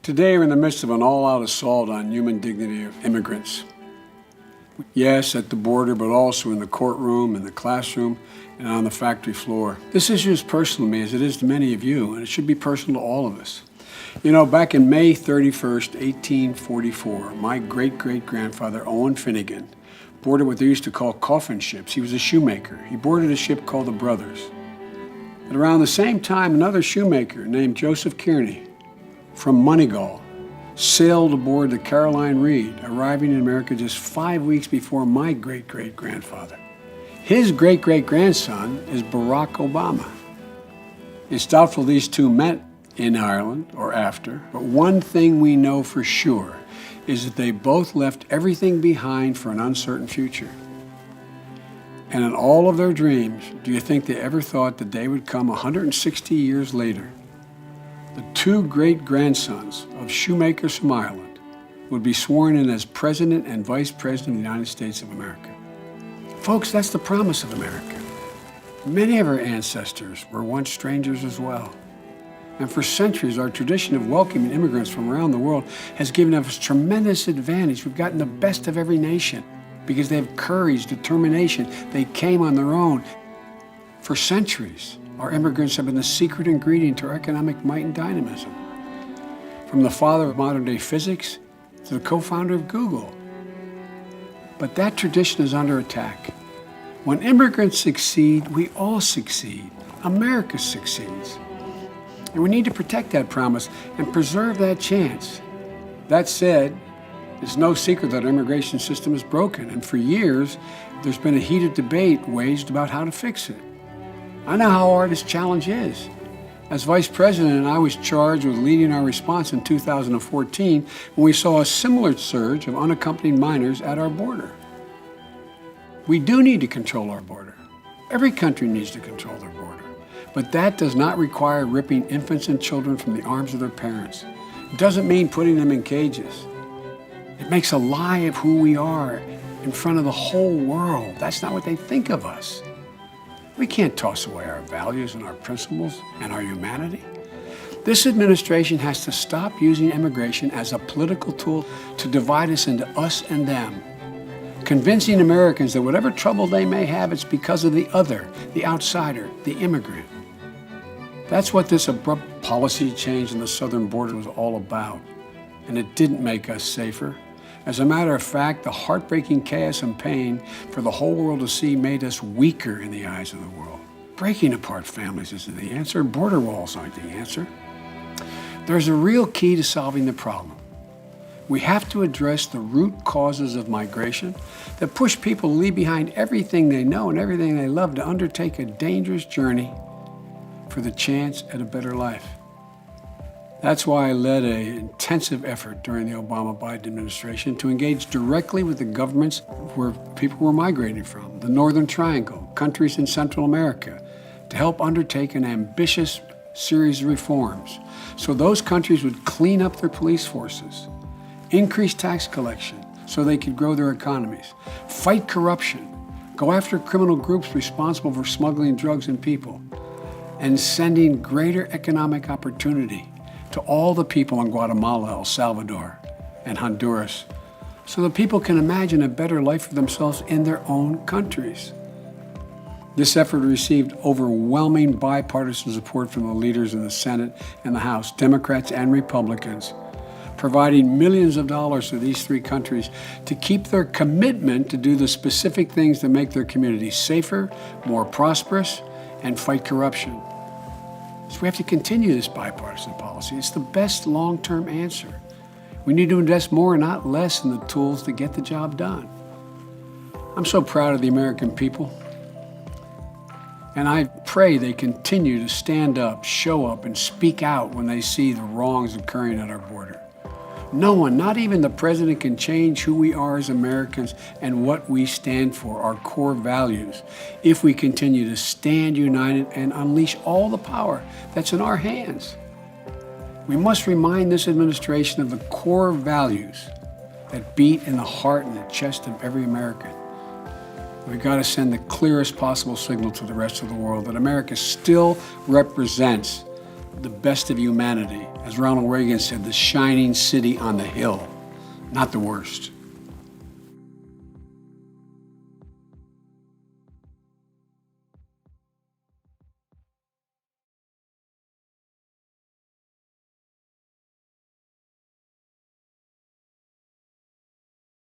Today, we're in the midst of an all-out assault on human dignity of immigrants. Yes, at the border, but also in the courtroom, in the classroom, and on the factory floor. This issue is personal to me, as it is to many of you, and it should be personal to all of us. You know, back in May 31st, 1844, my great-great-grandfather, Owen Finnegan, boarded what they used to call coffin ships. He was a shoemaker. He boarded a ship called the Brothers. At around the same time, another shoemaker named Joseph Kearney from Moneygall sailed aboard the Caroline Reed, arriving in America just 5 weeks before my great-great-grandfather. His great-great-grandson is Barack Obama. It's doubtful these two met in Ireland or after, but one thing we know for sure is that they both left everything behind for an uncertain future. And in all of their dreams, do you think they ever thought the day would come 160 years later, the two great-grandsons of shoemakers from Ireland would be sworn in as President and Vice President of the United States of America? Folks, that's the promise of America. Many of our ancestors were once strangers as well. And for centuries, our tradition of welcoming immigrants from around the world has given us tremendous advantage. We've gotten the best of every nation because they have courage, determination. They came on their own. For centuries, our immigrants have been the secret ingredient to our economic might and dynamism. From the father of modern-day physics to the co-founder of Google. But that tradition is under attack. When immigrants succeed, we all succeed. America succeeds. And we need to protect that promise and preserve that chance. That said, it's no secret that our immigration system is broken, and for years, there's been a heated debate waged about how to fix it. I know how hard this challenge is. As Vice President, I was charged with leading our response in 2014 when we saw a similar surge of unaccompanied minors at our border. We do need to control our border. Every country needs to control their border. But that does not require ripping infants and children from the arms of their parents. It doesn't mean putting them in cages. It makes a lie of who we are in front of the whole world. That's not what they think of us. We can't toss away our values and our principles and our humanity. This administration has to stop using immigration as a political tool to divide us into us and them, convincing Americans that whatever trouble they may have, it's because of the other, the outsider, the immigrant. That's what this abrupt policy change in the southern border was all about, and it didn't make us safer. As a matter of fact, the heartbreaking chaos and pain for the whole world to see made us weaker in the eyes of the world. Breaking apart families isn't the answer. Border walls aren't the answer. There's a real key to solving the problem. We have to address the root causes of migration that push people to leave behind everything they know and everything they love to undertake a dangerous journey for the chance at a better life. That's why I led an intensive effort during the Obama-Biden administration to engage directly with the governments where people were migrating from, the Northern Triangle, countries in Central America, to help undertake an ambitious series of reforms so those countries would clean up their police forces, increase tax collection so they could grow their economies, fight corruption, go after criminal groups responsible for smuggling drugs and people, and sending greater economic opportunity to all the people in Guatemala, El Salvador, and Honduras, so that people can imagine a better life for themselves in their own countries. This effort received overwhelming bipartisan support from the leaders in the Senate and the House, Democrats and Republicans, providing millions of dollars to these three countries to keep their commitment to do the specific things that make their communities safer, more prosperous, and fight corruption. So we have to continue this bipartisan policy. It's the best long-term answer. We need to invest more, not less, in the tools to get the job done. I'm so proud of the American people. And I pray they continue to stand up, show up, and speak out when they see the wrongs occurring at our border. No one, not even the president, can change who we are as Americans and what we stand for, our core values, if we continue to stand united and unleash all the power that's in our hands. We must remind this administration of the core values that beat in the heart and the chest of every American. We've got to send the clearest possible signal to the rest of the world that America still represents the best of humanity. As Ronald Reagan said, the shining city on the hill, not the worst.